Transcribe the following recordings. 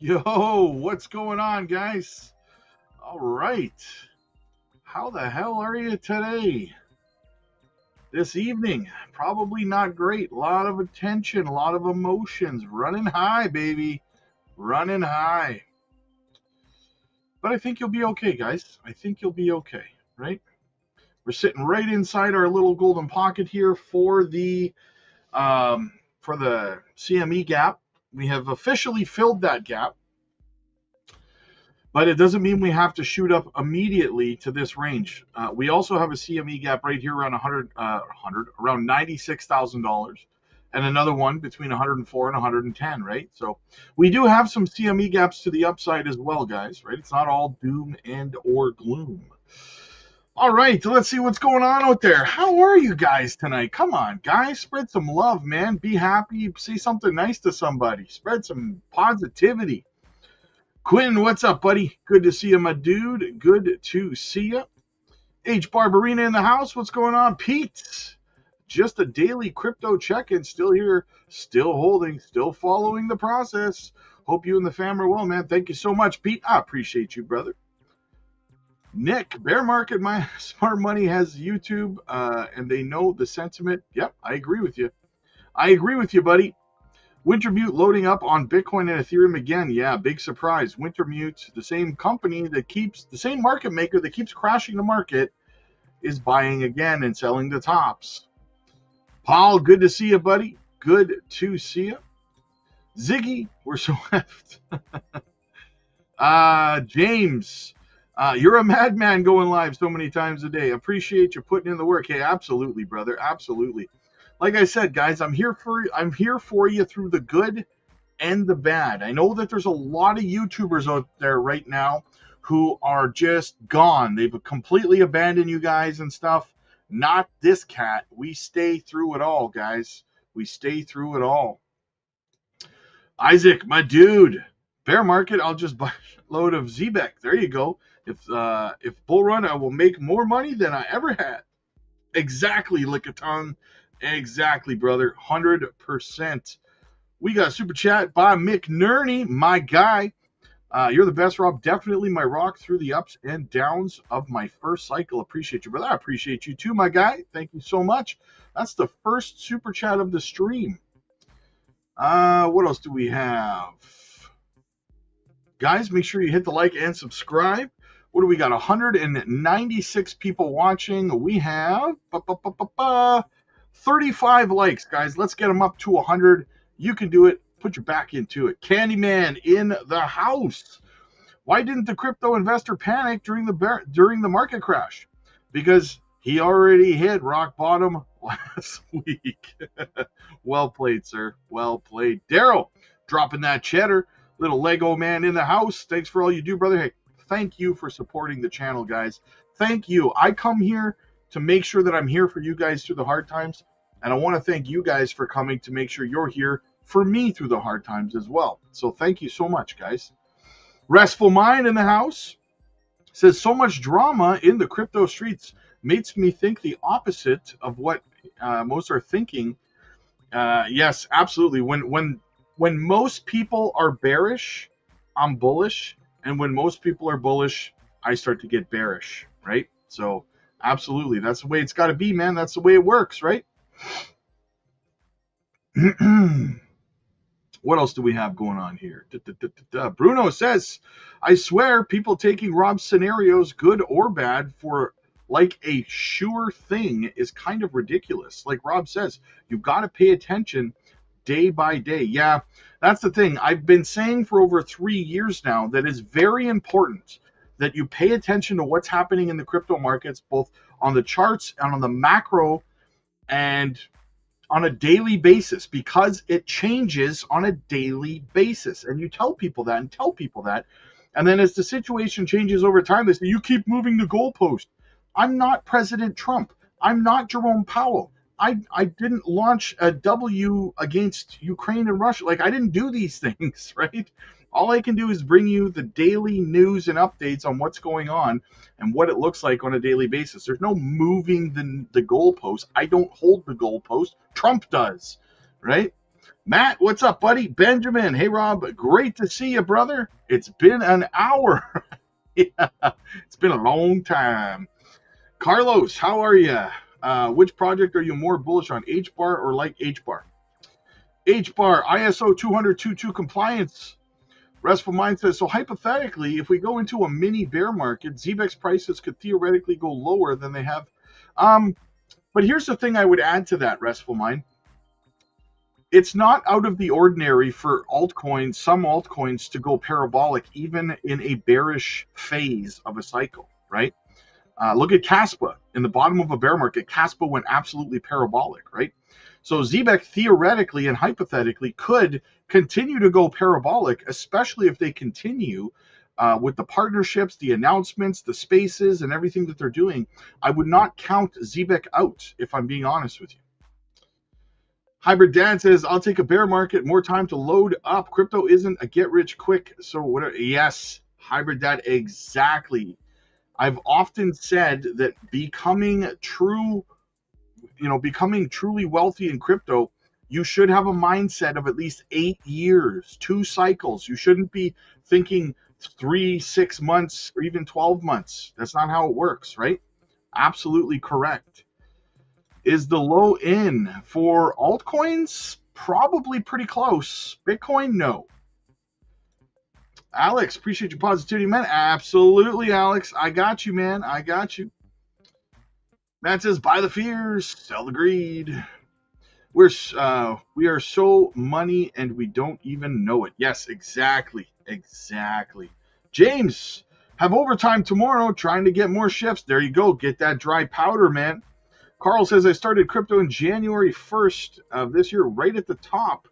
Yo, what's going on, guys? All right. How the hell are you today? This evening, probably not great. A lot of attention, a lot of emotions. Running high, baby. Running high. But I think you'll be okay, guys. I think you'll be okay, right? We're sitting right inside our little golden pocket here for the CME gap. We have officially filled that gap, but it doesn't mean we have to shoot up immediately to this range. We also have a CME gap right here around around $96,000, and another one between 104 and 110, right? So we do have some CME gaps to the upside as well, guys, right? It's not all doom and or gloom. All right, let's see what's going on out there. How are you guys tonight? Come on, guys, spread some love, man. Be happy. Say something nice to somebody. Spread some positivity. Quinn, what's up, buddy? Good to see you, my dude. Good to see you. H. Barbarina in the house. What's going on, Pete? Just a daily crypto check-in. Still here, still holding, still following the process. Hope you and the fam are well, man. Thank you so much, Pete. I appreciate you, brother. Nick, bear market, my smart money has YouTube, and they know the sentiment. Yep, I agree with you. I agree with you, buddy. Wintermute loading up on Bitcoin and Ethereum again. Yeah, big surprise. Wintermute, the same company that keeps, the same market maker that keeps crashing the market, is buying again and selling the tops. Paul, good to see you, buddy. Good to see you. Ziggy, we're so left. James, you're a madman going live so many times a day. Appreciate you putting in the work. Hey, absolutely, brother. Absolutely. Like I said, guys, I'm here for you through the good and the bad. I know that there's a lot of YouTubers out there right now who are just gone. They've completely abandoned you guys and stuff. Not this cat. We stay through it all, guys. We stay through it all. Isaac, my dude. Bear market, I'll just buy a load of ZBEC. There you go. If bull run, I will make more money than I ever had. Exactly, lick a tongue. Exactly, brother. 100%. We got a super chat by McNerney, my guy. You're the best, Rob. Definitely my rock through the ups and downs of my first cycle. Appreciate you, brother. I appreciate you too, my guy. Thank you so much. That's the first super chat of the stream. What else do we have? Guys, make sure you hit the like and subscribe. What do we got? 196 people watching. We have 35 likes, guys. Let's get them up to 100. You can do it. Put your back into it. Candyman in the house. Why didn't the crypto investor panic during the market crash? Because he already hit rock bottom last week. Well played, sir. Well played. Daryl, dropping that cheddar. Little Lego man in the house. Thanks for all you do, brother. Hey, thank you for supporting the channel, guys. Thank you. I come here to make sure that I'm here for you guys through the hard times. And I want to thank you guys for coming to make sure you're here for me through the hard times as well. So thank you so much, guys. Restful Mind in the house says, so much drama in the crypto streets makes me think the opposite of what most are thinking. Yes, absolutely. When most people are bearish, I'm bullish. And when most people are bullish, I start to get bearish, right? So absolutely. That's the way it's got to be, man. That's the way it works, right? What else do we have going on here? Bruno says, I swear people taking Rob's scenarios, good or bad, for like a sure thing is kind of ridiculous. Like Rob says, you've got to pay attention day by day. Yeah, that's the thing. I've been saying for over 3 years now that it's very important that you pay attention to what's happening in the crypto markets, both on the charts and on the macro and on a daily basis, because it changes on a daily basis. And you tell people that and tell people that. And then as the situation changes over time, they say, you keep moving the goalpost. I'm not President Trump. I'm not Jerome Powell. I didn't launch a W against Ukraine and Russia. Like, I didn't do these things, right? All I can do is bring you the daily news and updates on what's going on and what it looks like on a daily basis. There's no moving the goalpost. I don't hold the goalpost. Trump does, right? Matt, what's up, buddy? Benjamin, hey, Rob. Great to see you, brother. It's been an hour. Yeah, it's been a long time. Carlos, how are you? Which project are you more bullish on, H-bar or like H-bar? H-bar, ISO 200.22 compliance. Restful Mind says, so hypothetically, if we go into a mini bear market, ZBEX prices could theoretically go lower than they have. But here's the thing I would add to that, Restful Mind. It's not out of the ordinary for altcoins, some altcoins, to go parabolic even in a bearish phase of a cycle, right? Look at Caspa. In the bottom of a bear market, Caspa went absolutely parabolic, right? So ZBEC theoretically and hypothetically could continue to go parabolic, especially if they continue with the partnerships, the announcements, the spaces, and everything that they're doing, I would not count Zebek out, if I'm being honest with you. Hybrid Dad says, I'll take a bear market, more time to load up. Crypto isn't a get rich quick. So whatever. Yes, Hybrid Dad, exactly. I've often said that becoming truly wealthy in crypto, you should have a mindset of at least 8 years, 2 cycles. You shouldn't be thinking 3, 6 months, or even 12 months. That's not how it works, right? Absolutely correct. Is the low in for altcoins? Probably pretty close. Bitcoin, no. Alex, appreciate your positivity, man. Absolutely, Alex. I got you, man. I got you. Matt says, buy the fears, sell the greed. We are so money and we don't even know it. Yes, exactly. James, have overtime tomorrow, trying to get more shifts. There you go. Get that dry powder, man. Carl says, I started crypto in January 1st of this year, right at the top.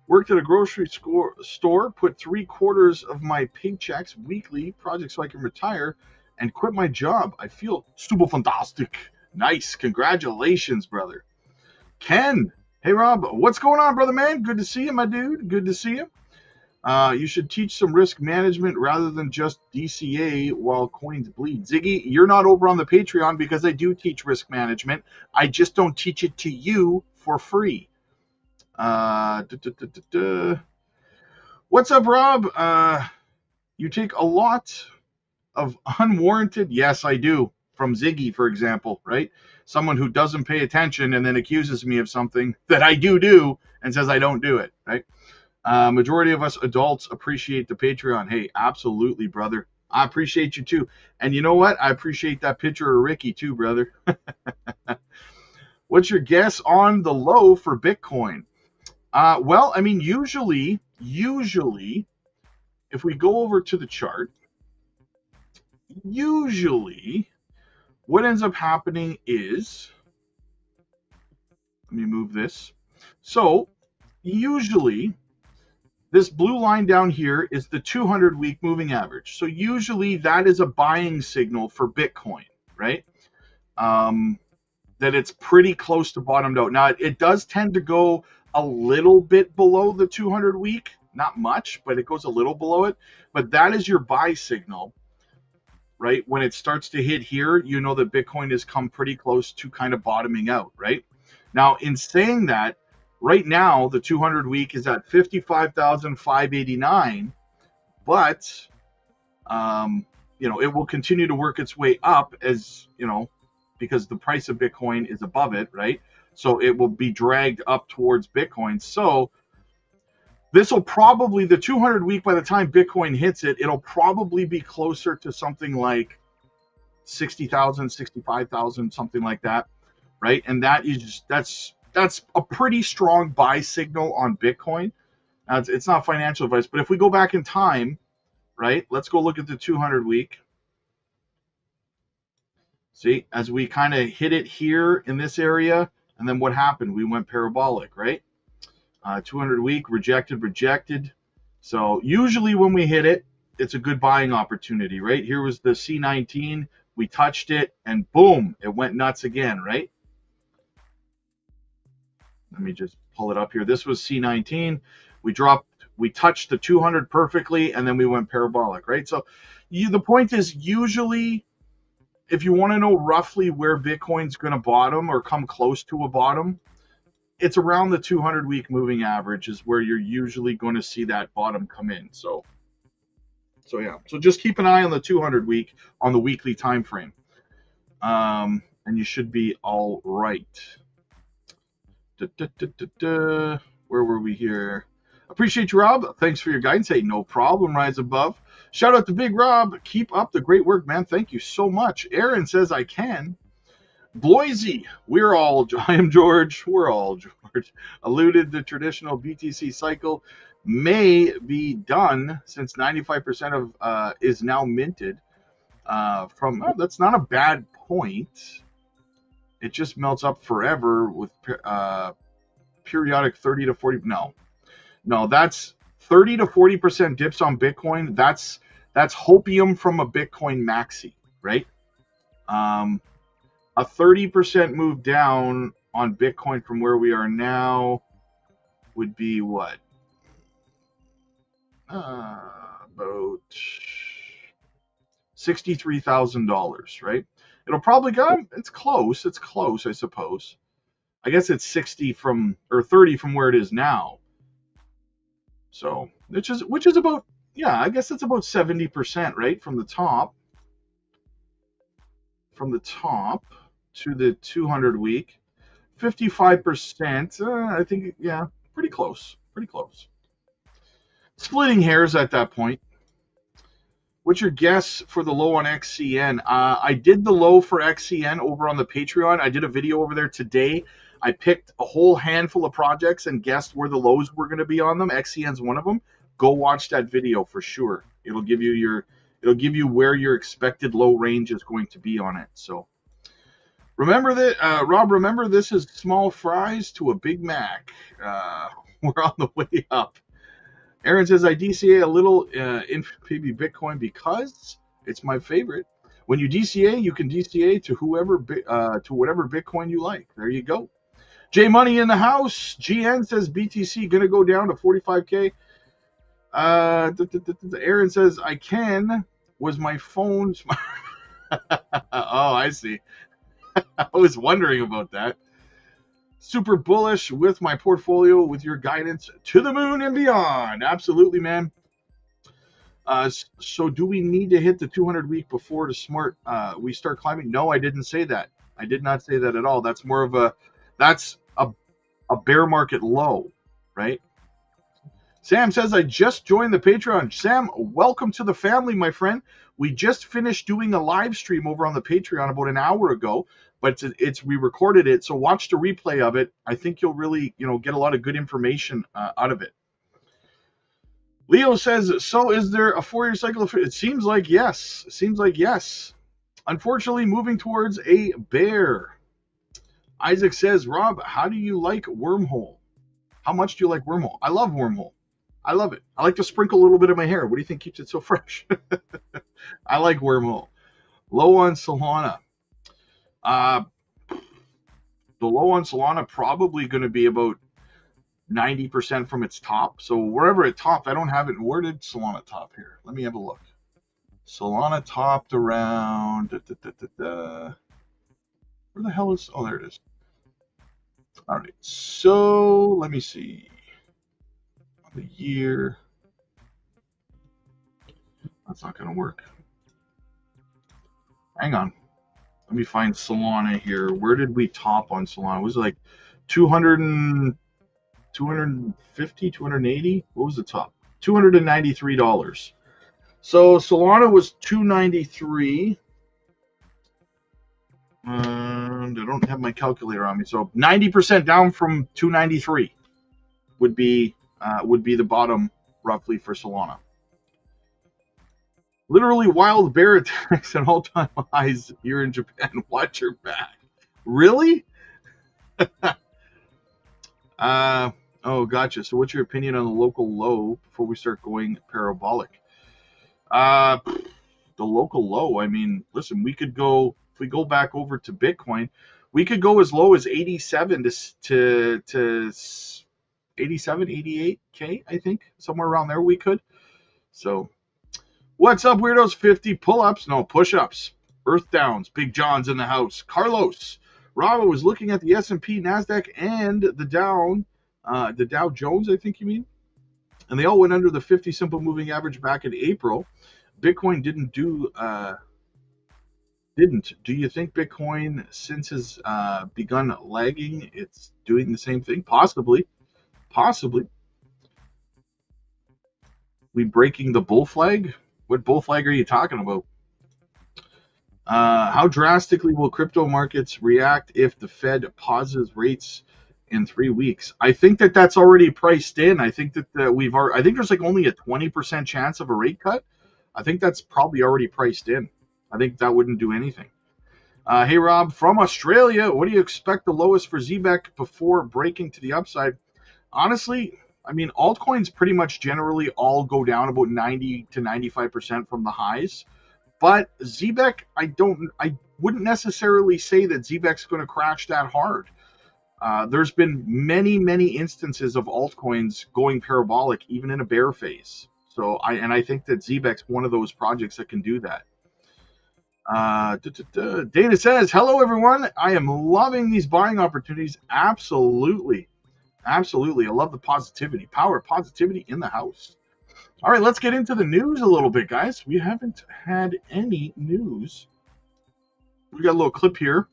Worked at a grocery store, put 3/4 of my paychecks weekly project so I can retire and quit my job. I feel super fantastic. Nice. Congratulations, brother. Ken. Hey, Rob. What's going on, brother, man? Good to see you, my dude. Good to see you. You should teach some risk management rather than just DCA while coins bleed. Ziggy, you're not over on the Patreon because I do teach risk management. I just don't teach it to you for free. What's up, Rob? You take a lot of unwarranted, yes, I do, from Ziggy, for example, right? Someone who doesn't pay attention and then accuses me of something that I do and says I don't do it, right? Majority of us adults appreciate the Patreon. Hey, absolutely, brother. I appreciate you too. And you know what? I appreciate that picture of Ricky too, brother. What's your guess on the low for Bitcoin? Well, I mean, usually, if we go over to the chart, usually what ends up happening is, let me move this. So usually this blue line down here is the 200-week moving average. So usually that is a buying signal for Bitcoin, right? That it's pretty close to bottomed out. Now, it does tend to go a little bit below the 200-week. Not much, but it goes a little below it. But that is your buy signal, right? When it starts to hit here, you know that Bitcoin has come pretty close to kind of bottoming out, right? Now, in saying that, right now, the 200-week is at 55,589, but, it will continue to work its way up as, because the price of Bitcoin is above it, right? So it will be dragged up towards Bitcoin. So this will probably, the 200-week, by the time Bitcoin hits it, it'll probably be closer to something like 60,000, 65,000, something like that, right? And that's a pretty strong buy signal on Bitcoin. Now, it's not financial advice, but if we go back in time, right, let's go look at the 200-week. See, as we kind of hit it here in this area, and then what happened? We went parabolic, right? 200-week, rejected. So usually when we hit it, it's a good buying opportunity, right? Here was the C19. We touched it, and boom, it went nuts again, right? Let me just pull it up here. This was C19. We touched the 200 perfectly, and then we went parabolic, right? So the point is, usually, if you want to know roughly where Bitcoin's going to bottom or come close to a bottom, it's around the 200-week moving average is where you're usually going to see that bottom come in. So yeah. So just keep an eye on the 200-week on the weekly time frame, and you should be all right. Where were we here? Appreciate you, Rob. Thanks for your guidance. Hey, no problem. Rise above. Shout out to Big Rob. Keep up the great work, man. Thank you so much. Aaron says I can. Bloisey, I am George. We're all George. Alluded the traditional BTC cycle may be done since 95% of is now minted. That's not a bad point. It just melts up forever with periodic 30 to 40. No, that's 30 to 40% dips on Bitcoin. That's That's hopium from a Bitcoin maxi, right? A 30% move down on Bitcoin from where we are now would be what? About $63,000, right? It'll probably go. It's close. It's close, I suppose. I guess it's 60 from or 30 from where it is now. So, which is about, yeah, I guess it's about 70%, right, from the top. From the top to the 200 week, 55%. I think, yeah, pretty close. Pretty close. Splitting hairs at that point. What's your guess for the low on XCN? I did the low for XCN over on the Patreon. I did a video over there today. I picked a whole handful of projects and guessed where the lows were going to be on them. XCN's one of them. Go watch that video for sure. It'll give you where your expected low range is going to be on it. So remember that, Rob. Remember, this is small fries to a Big Mac. We're on the way up. Aaron says, I DCA a little in maybe Bitcoin because it's my favorite. When you DCA, you can DCA to whatever Bitcoin you like. There you go. J Money in the house. GN says BTC going to go down to 45K. Aaron says, I can. Was my phone... Oh, I see. I was wondering about that. Super bullish with my portfolio, with your guidance to the moon and beyond. Absolutely, man. So do we need to hit the 200 week before we start climbing? No, I didn't say that. I did not say that at all. That's more of a bear market low, right? Sam says, I just joined the Patreon. Sam, welcome to the family, my friend. We just finished doing a live stream over on the Patreon about an hour ago, but we recorded it, so watch the replay of it. I think you'll really, get a lot of good information out of it. Leo says, so is there a 4-year cycle? It seems like yes. It seems like yes. Unfortunately, moving towards a bear. Isaac says, Rob, how do you like Wormhole? How much do you like Wormhole? I love Wormhole. I love it. I like to sprinkle a little bit of my hair. What do you think keeps it so fresh? I like Wormhole. Low on Solana. The low on Solana probably going to be about 90% from its top. So wherever it topped, I don't have it. Where did Solana top here? Let me have a look. Solana topped around... Where the hell is... Oh, there it is. All right. So let me see. The year. That's not going to work. Hang on. Let me find Solana here. Where did we top on Solana? Was it like 250, 280? What was the top? $293. So Solana was $293. And I don't have my calculator on me. So 90% down from 293 would be the bottom roughly for Solana. Literally wild bear attacks at all-time highs here in Japan. Watch your back. Really? Oh, gotcha. So what's your opinion on the local low before we start going parabolic? The local low, I mean, listen, we could go, if we go back over to Bitcoin, we could go as low as 87 to 87, 88K, I think. Somewhere around there we could. So, what's up, weirdos? 50 pull-ups? No, push-ups. Earth downs. Big John's in the house. Carlos. Rob was looking at the S&P, NASDAQ, and the Dow Jones, I think you mean. And they all went under the 50 simple moving average back in April. Bitcoin didn't. Do you think Bitcoin, since has begun lagging, it's doing the same thing? Possibly. We breaking the bull flag? What bull flag are you talking about? How drastically will crypto markets react if the Fed pauses rates in 3 weeks? I think that's already priced in. I think that I think there's like only a 20% chance of a rate cut. I think that's probably already priced in. I think that wouldn't do anything. Hey, Rob, from Australia, what do you expect the lowest for ZBEC before breaking to the upside? Honestly, I mean, altcoins pretty much generally all go down about 90 to 95% from the highs. But ZBEC, I wouldn't necessarily say that ZBEC's going to crash that hard. There's been many, many instances of altcoins going parabolic, even in a bear phase. So I think that ZBEC's one of those projects that can do that. Dana says, hello, everyone. I am loving these buying opportunities. Absolutely. Absolutely. I love the positivity. Power of positivity in the house. All right, let's get into the news a little bit, guys. We haven't had any news. We got a little clip here.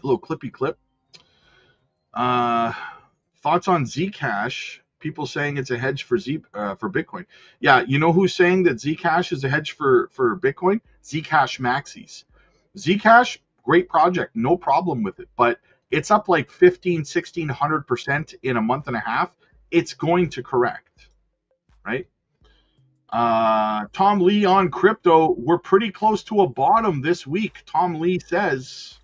A little clippy clip. Thoughts on Zcash? People saying it's a hedge for Bitcoin. Yeah, you know who's saying that Zcash is a hedge for Bitcoin? Zcash Maxis. Zcash, great project, no problem with it, but it's up like 1,600% in a month and a half. It's going to correct, right? Tom Lee on crypto. We're pretty close to a bottom this week. Tom Lee says.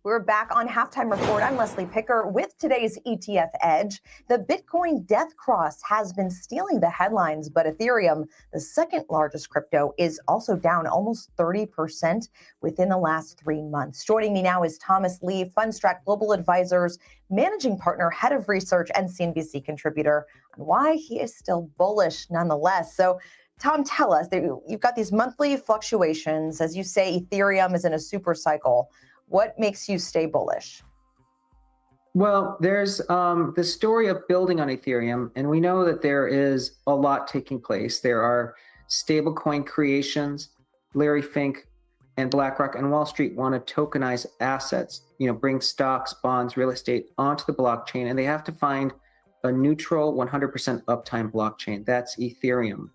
We're back on Halftime Report. I'm Leslie Picker with today's ETF Edge. The Bitcoin death cross has been stealing the headlines, but Ethereum, the second largest crypto, is also down almost 30% within the last 3 months. Joining me now is Thomas Lee, Fundstrat Global Advisors, Managing Partner, Head of Research, and CNBC contributor, on why he is still bullish nonetheless. So, Tom, tell us, you've got these monthly fluctuations. As you say, Ethereum is in a super cycle. What makes you stay bullish? Well, there's the story of building on Ethereum, and we know that there is a lot taking place. There are stablecoin creations. Larry Fink and BlackRock and Wall Street want to tokenize assets, bring stocks, bonds, real estate onto the blockchain, and they have to find a neutral 100% uptime blockchain. That's Ethereum.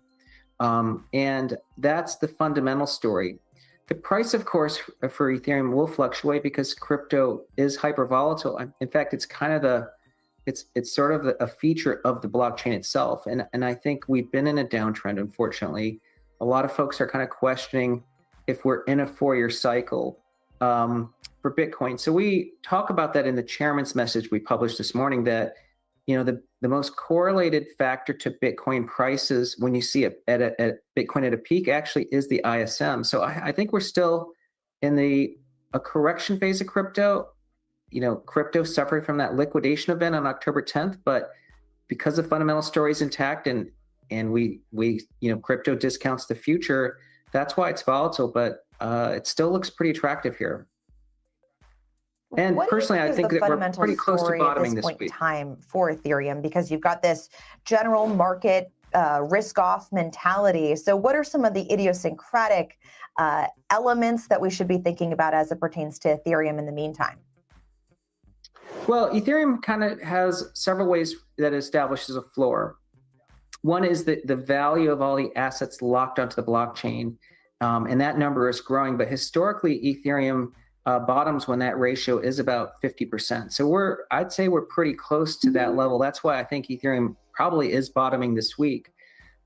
And that's the fundamental story. The price, of course, for Ethereum will fluctuate because crypto is hyper volatile. In fact, it's kind of it's sort of a feature of the blockchain itself. And I think we've been in a downtrend, unfortunately. A lot of folks are kind of questioning if we're in a 4-year cycle for Bitcoin. So we talk about that in the chairman's message we published this morning, that the most correlated factor to Bitcoin prices when you see it at Bitcoin at a peak actually is the ISM. So I think we're still in a correction phase of crypto. Crypto suffered from that liquidation event on October 10th, but because the fundamental story is intact and we crypto discounts the future, that's why it's volatile, but it still looks pretty attractive here. And personally, I think that we're pretty close to bottoming this week. Time for Ethereum, because you've got this general market risk-off mentality. So what are some of the idiosyncratic elements that we should be thinking about as it pertains to Ethereum in the meantime? Well, Ethereum kind of has several ways that it establishes a floor. One is the value of all the assets locked onto the blockchain, and that number is growing. But historically, Ethereum bottoms when that ratio is about 50%. So I'd say we're pretty close to that level. That's why I think Ethereum probably is bottoming this week.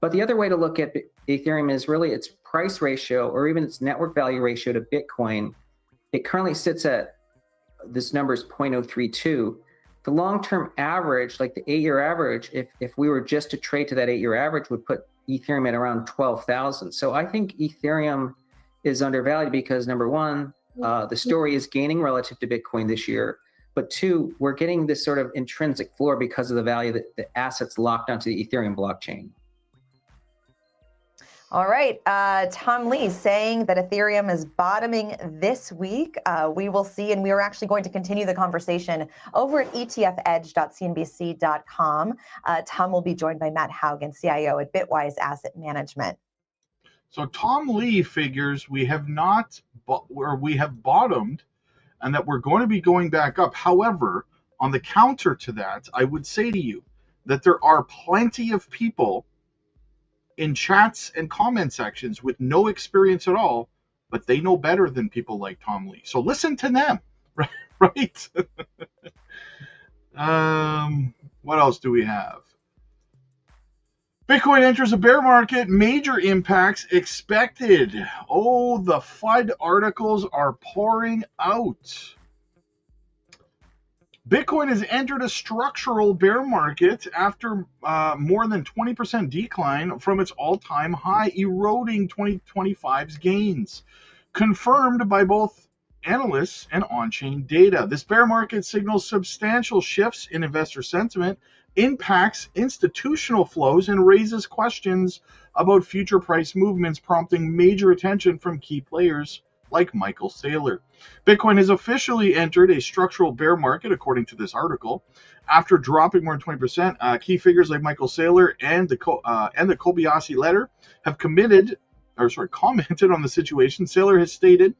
But the other way to look at Ethereum is really its price ratio, or even its network value ratio to Bitcoin. It currently sits at, this number is 0.032. The long-term average, like the 8-year average, if we were just to trade to that 8-year average, would put Ethereum at around 12,000. So I think Ethereum is undervalued because, number one, the story is gaining relative to Bitcoin this year, but two, we're getting this sort of intrinsic floor because of the value that the assets locked onto the Ethereum blockchain. All right, Tom Lee saying that Ethereum is bottoming this week. We will see, and we are actually going to continue the conversation over at etfedge.cnbc.com. Tom will be joined by Matt Haugen, CIO at Bitwise Asset Management. So Tom Lee figures we have bottomed and that we're going to be going back up. However, on the counter to that, I would say to you that there are plenty of people in chats and comment sections with no experience at all, but they know better than people like Tom Lee. So listen to them, right? What else do we have? Bitcoin enters a bear market, major impacts expected. Oh, the FUD articles are pouring out. Bitcoin has entered a structural bear market after more than 20% decline from its all-time high, eroding 2025's gains, confirmed by both analysts and on-chain data. This bear market signals substantial shifts in investor sentiment, impacts institutional flows, and raises questions about future price movements, prompting major attention from key players like Michael Saylor. Bitcoin has officially entered a structural bear market, according to this article, after dropping more than 20%. Key figures like Michael Saylor and the Kobayashi letter have commented on the situation. Saylor has stated,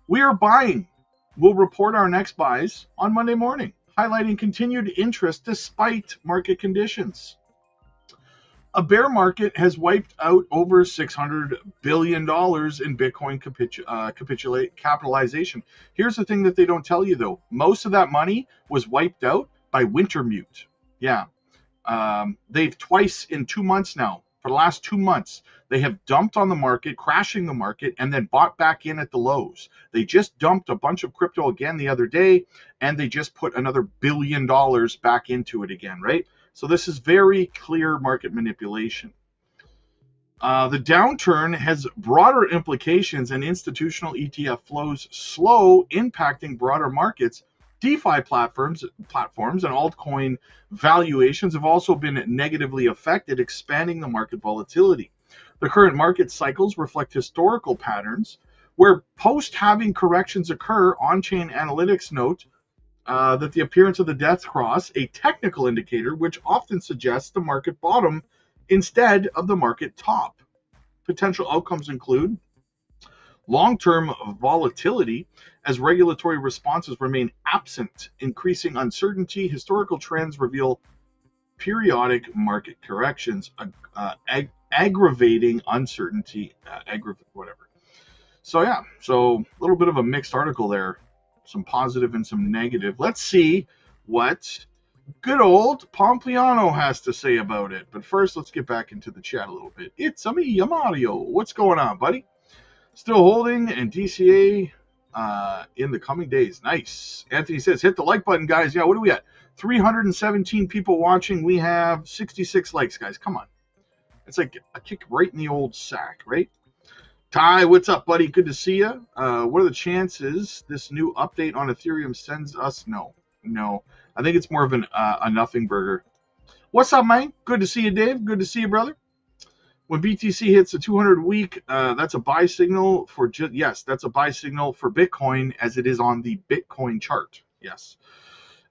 "We are buying. We'll report our next buys on Monday morning," highlighting continued interest despite market conditions. A bear market has wiped out over $600 billion in Bitcoin capitalization. Here's the thing that they don't tell you, though. Most of that money was wiped out by Wintermute. Yeah. They've twice in 2 months now, for the last 2 months, they have dumped on the market, crashing the market, and then bought back in at the lows. They just dumped a bunch of crypto again the other day, and they just put another $1 billion back into it again, right? So this is very clear market manipulation. The downturn has broader implications, and institutional ETF flows slow, impacting broader markets. DeFi platforms and altcoin valuations have also been negatively affected, expanding the market volatility. The current market cycles reflect historical patterns where post-halving corrections occur. On-chain analytics note that the appearance of the death cross, a technical indicator which often suggests the market bottom instead of the market top. Potential outcomes include long-term volatility as regulatory responses remain absent, increasing uncertainty. Historical trends reveal periodic market corrections, aggravating uncertainty, whatever. So yeah, so a little bit of a mixed article there. Some positive and some negative. Let's see what good old Pompliano has to say about it. But first, let's get back into the chat a little bit. It's me, Mario. What's going on, buddy? Still holding and DCA in the coming days. Nice. Anthony says, hit the like button, guys. Yeah, what do we got? 317 people watching. We have 66 likes, guys. Come on. It's like a kick right in the old sack, right? Ty, what's up, buddy? Good to see you. What are the chances this new update on Ethereum sends us? No. I think it's more of a nothing burger. What's up, man? Good to see you, Dave. Good to see you, brother. When BTC hits the 200-week, that's a buy signal for that's a buy signal for Bitcoin as it is on the Bitcoin chart. Yes.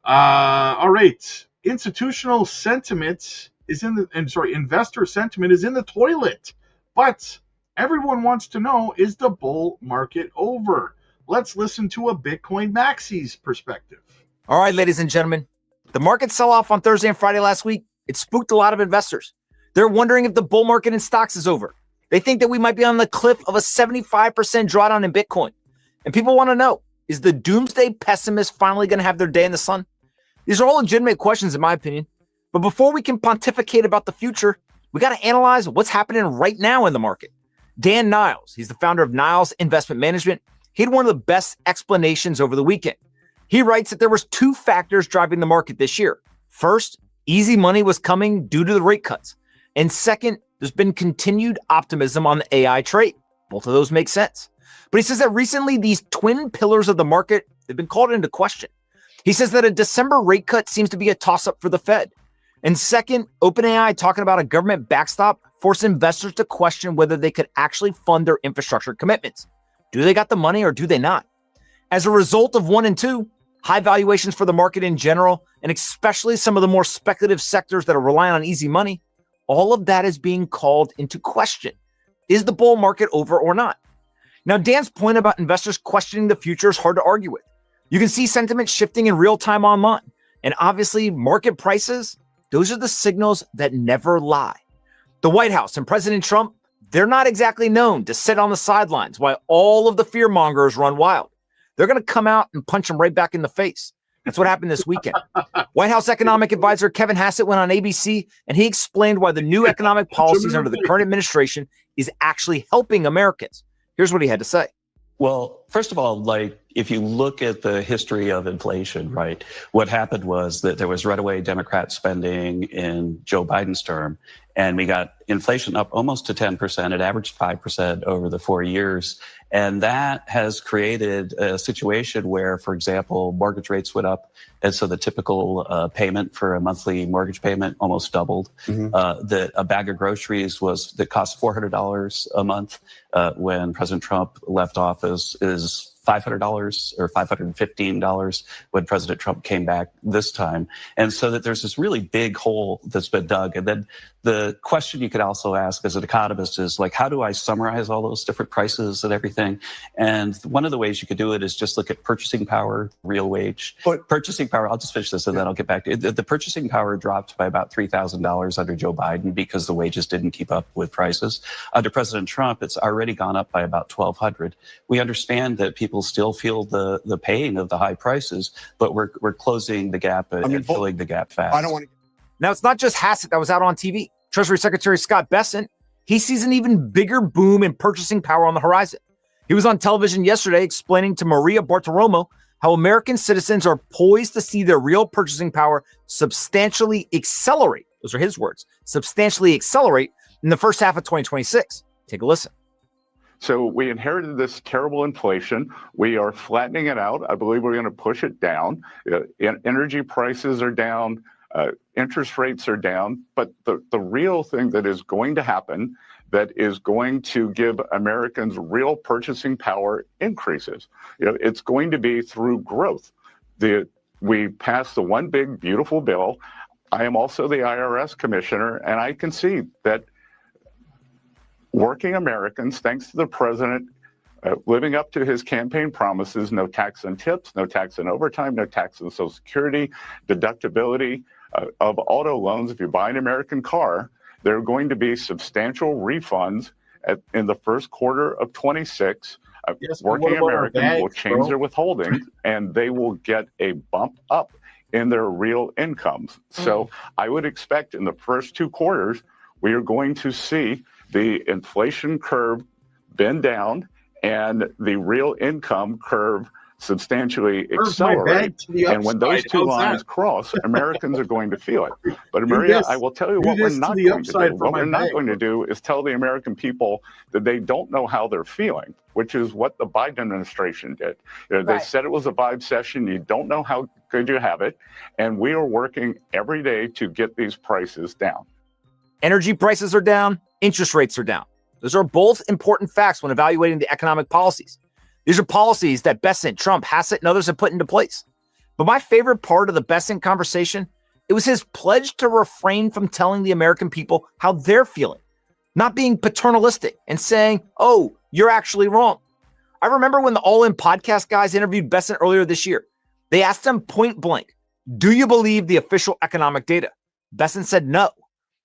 All right. Institutional sentiment is investor sentiment is in the toilet, but everyone wants to know, is the bull market over? Let's listen to a Bitcoin Maxi's perspective. All right, ladies and gentlemen, the market sell-off on Thursday and Friday last week, it spooked a lot of investors. They're wondering if the bull market in stocks is over. They think that we might be on the cliff of a 75% drawdown in Bitcoin. And people want to know, is the doomsday pessimist finally going to have their day in the sun? These are all legitimate questions, in my opinion. But before we can pontificate about the future, we got to analyze what's happening right now in the market. Dan Niles, he's the founder of Niles Investment Management. He had one of the best explanations over the weekend. He writes that there was 2 factors driving the market this year. First, easy money was coming due to the rate cuts. And second, there's been continued optimism on the AI trade. Both of those make sense. But he says that recently these twin pillars of the market have been called into question. He says that a December rate cut seems to be a toss-up for the Fed. And second, OpenAI talking about a government backstop forced investors to question whether they could actually fund their infrastructure commitments. Do they got the money or do they not? As a result of 1 and 2, high valuations for the market in general, and especially some of the more speculative sectors that are relying on easy money, all of that is being called into question. Is the bull market over or not? Now, Dan's point about investors questioning the future is hard to argue with. You can see sentiment shifting in real time online. And obviously, market prices, those are the signals that never lie. The White House and President Trump, they're not exactly known to sit on the sidelines while all of the fear mongers run wild. They're going to come out and punch them right back in the face. That's what happened this weekend. White House economic advisor Kevin Hassett went on ABC, and he explained why the new economic policies under the current administration is actually helping Americans. Here's what he had to say. Well, First of all, like, if you look at the history of inflation, right, what happened was that there was runaway Democrat spending in Joe Biden's term, and we got inflation up almost to 10%. It averaged 5% over the 4 years. And that has created a situation where, for example, mortgage rates went up. And so the typical payment for a monthly mortgage payment almost doubled. That a bag of groceries that cost $400 a month when President Trump left office is $500 or $515 when President Trump came back this time. And so that there's this really big hole that's been dug. And then the question you could also ask as an economist is, like, how do I summarize all those different prices and everything? And one of the ways you could do it is just look at purchasing power, real wage. Purchasing power, I'll just finish this and then I'll get back to it. The purchasing power dropped by about $3,000 under Joe Biden because the wages didn't keep up with prices. Under President Trump, it's already gone up by about $1,200. We understand that people still feel the pain of the high prices, but we're closing the gap and filling the gap fast. I don't want to. Now, it's not just Hassett that was out on TV. Treasury Secretary Scott Bessent, he sees an even bigger boom in purchasing power on the horizon. He was on television yesterday explaining to Maria Bartiromo how American citizens are poised to see their real purchasing power substantially accelerate. Those are his words, substantially accelerate in the first half of 2026. Take a listen. So we inherited this terrible inflation. We are flattening it out. I believe we're going to push it down. Energy prices are down. Interest rates are down. But the real thing that is going to happen that is going to give Americans real purchasing power increases, it's going to be through growth. We passed the one big, beautiful bill. I am also the IRS commissioner, and I can see that working Americans, thanks to the president living up to his campaign promises, no tax on tips, no tax on overtime, no tax on Social Security, deductibility of auto loans. If you buy an American car, there are going to be substantial refunds in the first quarter of 26. Working Americans will change their withholdings, and they will get a bump up in their real incomes. So I would expect in the first 2 quarters, we are going to see the inflation curve bend down and the real income curve substantially accelerate. And when those two lines cross, Americans are going to feel it. But Maria, I will tell you what we're not going to do. What we're not going to do is tell the American people that they don't know how they're feeling, which is what the Biden administration did. They said it was a vibe session. You don't know how good you have it. And we are working every day to get these prices down. Energy prices are down. Interest rates are down. Those are both important facts when evaluating the economic policies. These are policies that Bessent, Trump, Hassett, and others have put into place. But my favorite part of the Bessent conversation, it was his pledge to refrain from telling the American people how they're feeling, not being paternalistic and saying, oh, you're actually wrong. I remember when the All In podcast guys interviewed Bessent earlier this year. They asked him point blank, do you believe the official economic data? Bessent said no.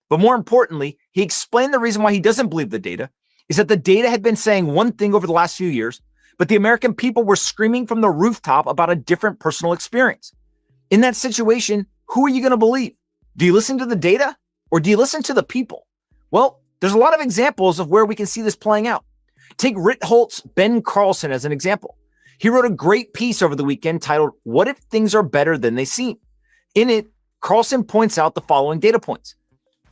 But more importantly, he explained the reason why he doesn't believe the data is that the data had been saying one thing over the last few years, but the American people were screaming from the rooftop about a different personal experience. In that situation, who are you going to believe? Do you listen to the data or do you listen to the people? Well, there's a lot of examples of where we can see this playing out. Take Ritholtz's Ben Carlson as an example. He wrote a great piece over the weekend titled, What If Things Are Better Than They Seem? In it, Carlson points out the following data points.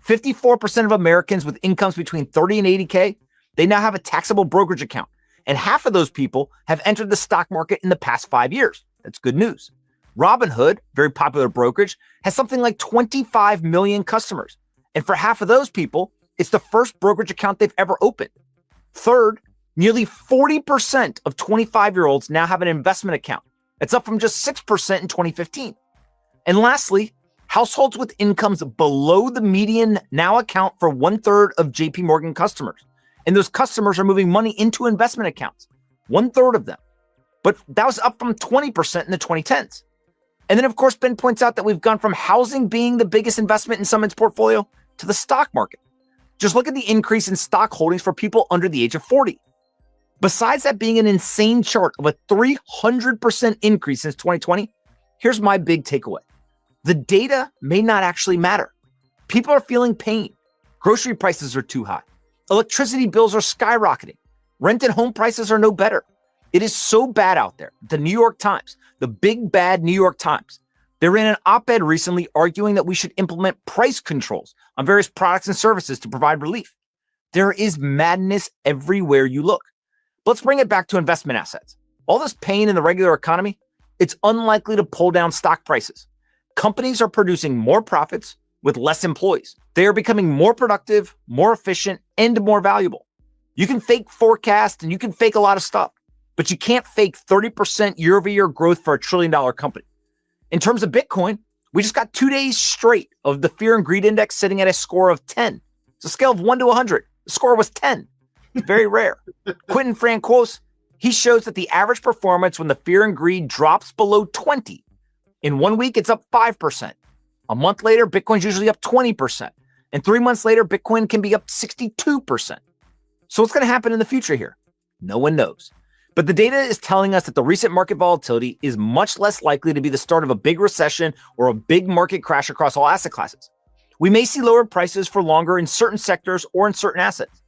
54% of Americans with incomes between 30 and 80K, they now have a taxable brokerage account. And half of those people have entered the stock market in the past 5 years. That's good news. Robinhood, very popular brokerage, has something like 25 million customers. And for half of those people, it's the first brokerage account they've ever opened. Third, nearly 40% of 25-year-olds now have an investment account. It's up from just 6% in 2015. And lastly, households with incomes below the median now account for 1/3 of JP Morgan customers. And those customers are moving money into investment accounts, 1/3 of them. But that was up from 20% in the 2010s. And then, of course, Ben points out that we've gone from housing being the biggest investment in someone's portfolio to the stock market. Just look at the increase in stock holdings for people under the age of 40. Besides that being an insane chart of a 300% increase since 2020, here's my big takeaway. The data may not actually matter. People are feeling pain. Grocery prices are too high. Electricity bills are skyrocketing. Rent and home prices are no better. It is so bad out there. The New York Times, the big bad New York Times, they ran an op-ed recently arguing that we should implement price controls on various products and services to provide relief. There is madness everywhere you look. But let's bring it back to investment assets. All this pain in the regular economy, it's unlikely to pull down stock prices. Companies are producing more profits with less employees. They are becoming more productive, more efficient, and more valuable. You can fake forecast and you can fake a lot of stuff, but you can't fake 30% year-over-year growth for $1 trillion company. In terms of Bitcoin, we just got 2 days straight of the fear and greed index sitting at a score of 10. It's a scale of 1 to 100. The score was 10. It's very rare. Quentin Francois, he shows that the average performance when the fear and greed drops below 20. In 1 week, it's up 5%. A month later, Bitcoin's usually up 20%. And 3 months later, Bitcoin can be up 62%. So what's going to happen in the future here? No one knows. But the data is telling us that the recent market volatility is much less likely to be the start of a big recession or a big market crash across all asset classes. We may see lower prices for longer in certain sectors or in certain assets,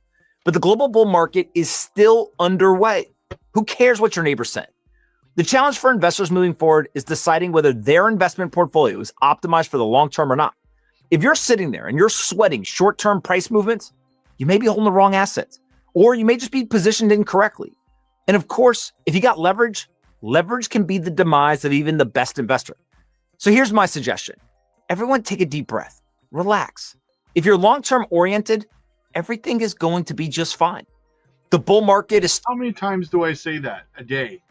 but the global bull market is still underway. Who cares what your neighbor's saying? The challenge for investors moving forward is deciding whether their investment portfolio is optimized for the long term or not. If you're sitting there and you're sweating short-term price movements, you may be holding the wrong assets, or you may just be positioned incorrectly. And of course, if you got leverage can be the demise of even the best investor. So here's my suggestion. Everyone take a deep breath. Relax. If you're long-term oriented, everything is going to be just fine. The bull market is... How many times do I say that a day?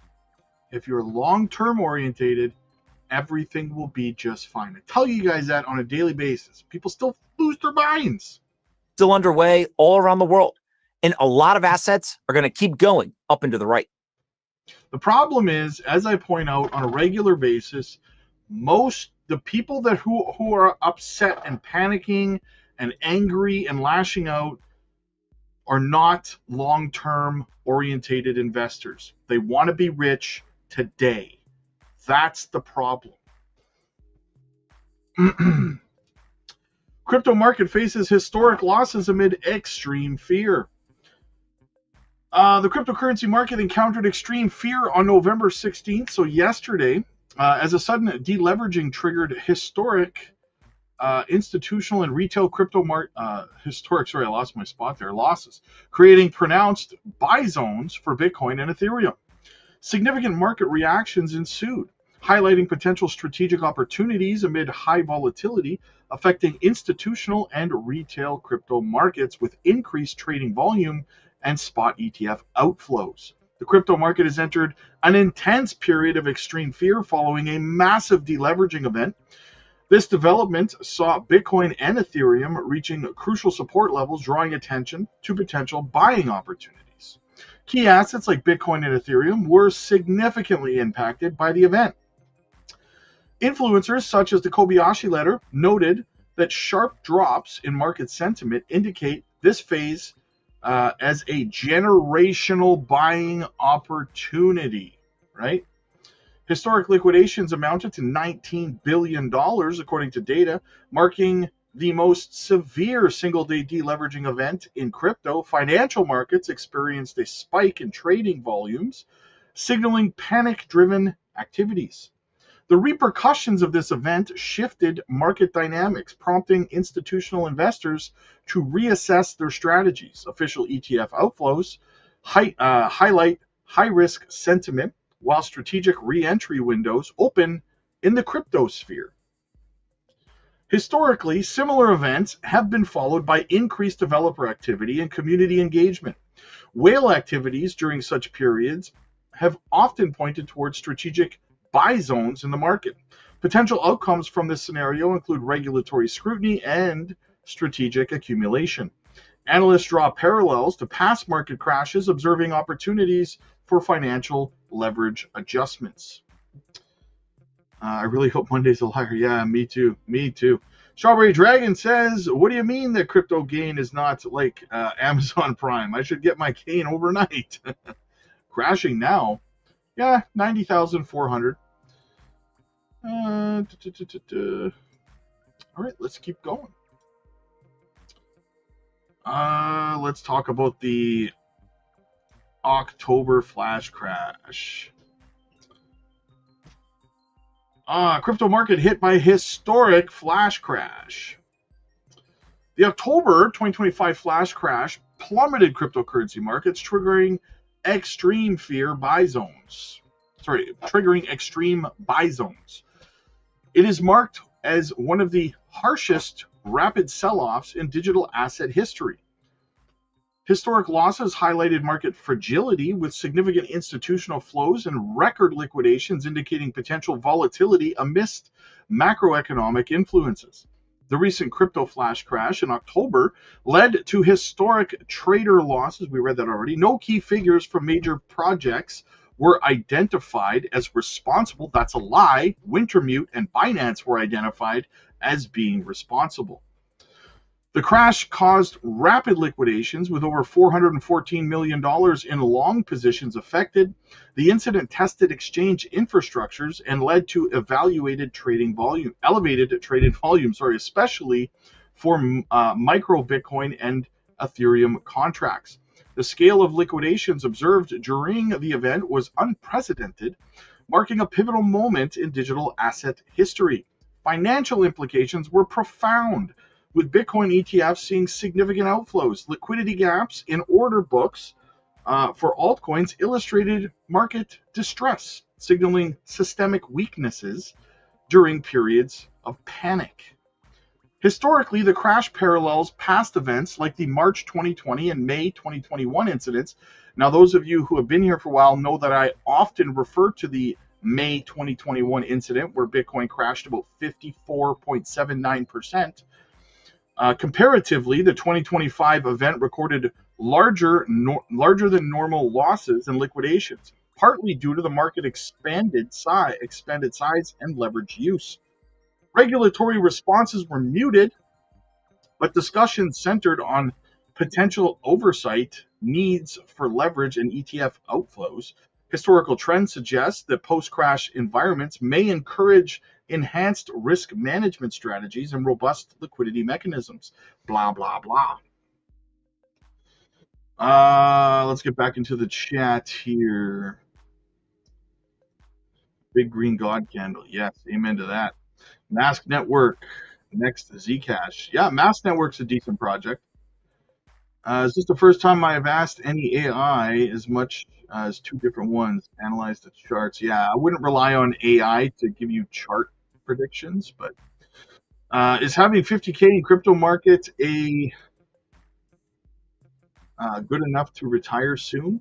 If you're long-term orientated, everything will be just fine. I tell you guys that on a daily basis. People still lose their minds. Still underway all around the world. And a lot of assets are going to keep going up and to the right. The problem is, as I point out on a regular basis, the people who are upset and panicking and angry and lashing out are not long-term orientated investors. They want to be rich today. That's the problem. Crypto market faces historic losses amid extreme fear. The cryptocurrency market encountered extreme fear on November 16th, so yesterday, as a sudden deleveraging triggered historic institutional and retail crypto losses, creating pronounced buy zones for Bitcoin and Ethereum. Significant market reactions ensued, highlighting potential strategic opportunities amid high volatility affecting institutional and retail crypto markets with increased trading volume and spot ETF outflows. The crypto market has entered an intense period of extreme fear following a massive deleveraging event. This development saw Bitcoin and Ethereum reaching crucial support levels, drawing attention to potential buying opportunities. Key assets like Bitcoin and Ethereum were significantly impacted by the event. Influencers such as the Kobayashi letter noted that sharp drops in market sentiment indicate this phase as a generational buying opportunity, right? Historic liquidations amounted to $19 billion, according to data, marking the most severe single-day deleveraging event in crypto. Financial markets experienced a spike in trading volumes, signaling panic-driven activities. The repercussions of this event shifted market dynamics, prompting institutional investors to reassess their strategies. Official ETF outflows highlight high-risk sentiment, while strategic re-entry windows open in the crypto sphere. Historically, similar events have been followed by increased developer activity and community engagement. Whale activities during such periods have often pointed towards strategic buy zones in the market. Potential outcomes from this scenario include regulatory scrutiny and strategic accumulation. Analysts draw parallels to past market crashes, observing opportunities for financial leverage adjustments. I really hope Monday's a liar. Yeah, me too. Me too. Strawberry Dragon says, what do you mean that crypto gain is not like Amazon Prime? I should get my gain overnight. Crashing now. Yeah, 90,400. All right, let's keep going. Let's talk about the October flash crash. Crypto market hit by historic flash crash. The October 2025 flash crash plummeted cryptocurrency markets, triggering extreme buy zones. It is marked as one of the harshest rapid sell-offs in digital asset history. Historic losses highlighted market fragility, with significant institutional flows and record liquidations indicating potential volatility amidst macroeconomic influences. The recent crypto flash crash in October led to historic trader losses. We read that already. No key figures from major projects were identified as responsible. That's a lie. Wintermute and Binance were identified as being responsible. The crash caused rapid liquidations, with over $414 million in long positions affected. The incident tested exchange infrastructures and led to elevated trading volume, especially for micro Bitcoin and Ethereum contracts. The scale of liquidations observed during the event was unprecedented, marking a pivotal moment in digital asset history. Financial implications were profound, with Bitcoin ETFs seeing significant outflows. Liquidity gaps in order books for altcoins illustrated market distress, signaling systemic weaknesses during periods of panic. Historically, the crash parallels past events like the March 2020 and May 2021 incidents. Now, those of you who have been here for a while know that I often refer to the May 2021 incident, where Bitcoin crashed about 54.79%. Comparatively, the 2025 event recorded larger than normal losses and liquidations, partly due to the market expanded size and leverage use. Regulatory responses were muted, but discussions centered on potential oversight, needs for leverage, and ETF outflows. Historical trends suggest that post-crash environments may encourage enhanced risk management strategies and robust liquidity mechanisms. Blah, blah, blah. Let's get back into the chat here. Big green God candle. Yes, amen to that. Mask Network. Next, Zcash. Yeah, Mask Network's a decent project. Is this the first time I have asked any AI as much as two different ones, analyze the charts? Yeah, I wouldn't rely on AI to give you chart predictions, but is having 50K in crypto market good enough to retire soon?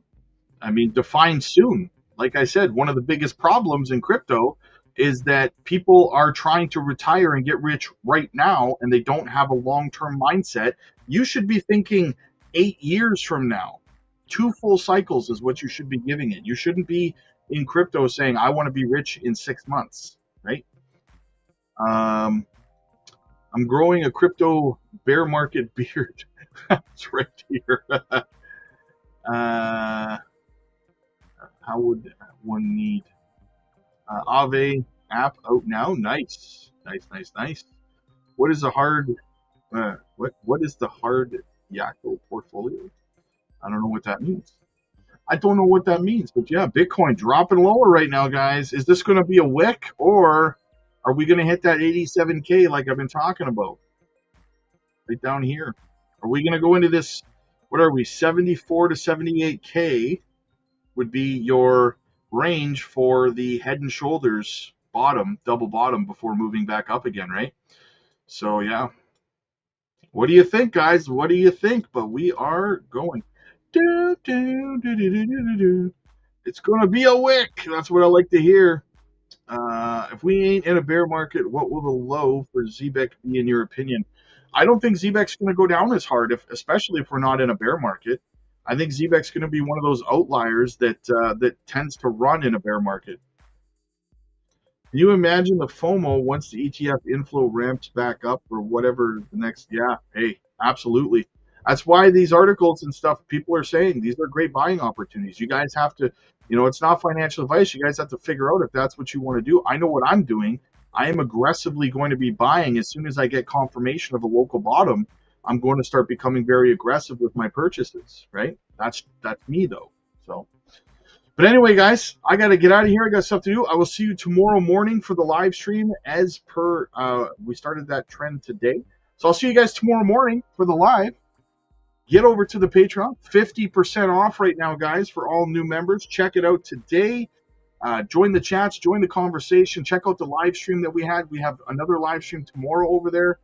I mean, define soon. Like I said, one of the biggest problems in crypto is that people are trying to retire and get rich right now, and they don't have a long-term mindset. You should be thinking 8 years from now. 2 full cycles is what you should be giving it. You shouldn't be in crypto saying, I want to be rich in 6 months, right? I'm growing a crypto bear market beard. It's right here. How would one need AVAIL app out now? Nice. What is the hard Yakko portfolio? I don't know what that means. But yeah, Bitcoin dropping lower right now, guys. Is this going to be a wick, or are we going to hit that 87K like I've been talking about? Right down here. Are we going to go into this? What are we? 74 to 78K would be your range for the Head and Shoulders bottom, double bottom, before moving back up again, right? So yeah. What do you think, guys? What do you think? But we are going. It's going to be a wick. That's what I like to hear. If we ain't in a bear market, what will the low for ZBEC be, in your opinion? I don't think ZBEC's going to go down as hard, especially if we're not in a bear market. I think ZBEC's going to be one of those outliers that tends to run in a bear market. Can you imagine the FOMO once the ETF inflow ramps back up or whatever the next? Yeah, hey, absolutely. That's why these articles and stuff, people are saying these are great buying opportunities. You guys have to, it's not financial advice. You guys have to figure out if that's what you want to do. I know what I'm doing. I am aggressively going to be buying as soon as I get confirmation of a local bottom. I'm going to start becoming very aggressive with my purchases, right? That's me though. So, but anyway, guys, I got to get out of here. I got stuff to do. I will see you tomorrow morning for the live stream as per we started that trend today. So I'll see you guys tomorrow morning for the live. Get over to the Patreon. 50% off right now, guys, for all new members. Check it out today. Join the chats. Join the conversation. Check out the live stream that we had. We have another live stream tomorrow over there.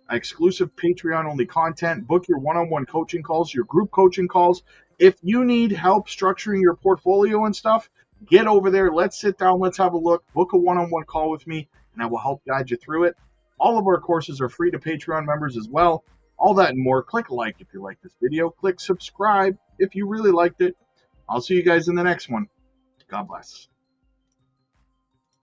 Exclusive Patreon-only content. Book your one-on-one coaching calls, your group coaching calls. If you need help structuring your portfolio and stuff, get over there. Let's sit down. Let's have a look. Book a one-on-one call with me, and I will help guide you through it. All of our courses are free to Patreon members as well. All that and more. Click like if you like this video. Click subscribe if you really liked it. I'll see you guys in the next one. God bless.